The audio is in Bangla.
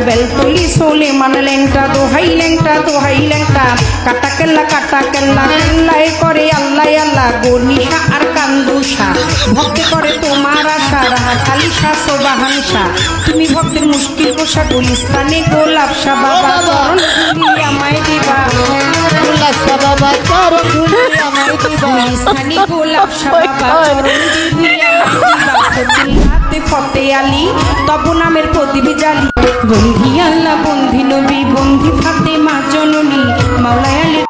বেলতলি সোলে মানে ল্যাংটা দোহাই ল্যাংটা কাটা কেল্লা কেল্লায় করে আল্লাহ আল্লাহ গর্নিশা আর কান্দুষা ভক্তে করে তোমার আশা রাহাতালি শাহ সোবাহান শাহ তুমি ভক্তের মুশকিল কোষা গুলিস্তানে গোলাপ শাহ বাবা চরণ ধুলি আমায় দিবা গোলাপ শাহ বাবা চরণ ধুলি আমায় দিবা গুলিস্তানি গোলাপ শাহ বাবা চরণ ধুলি আমায় দিবা হাতে ফতে আলী তব নামের প্রদীপ জালি বন্ধি আল্লাহ বন্ধি নবী বন্ধি ফাতেমা জননী মাওলায় আলী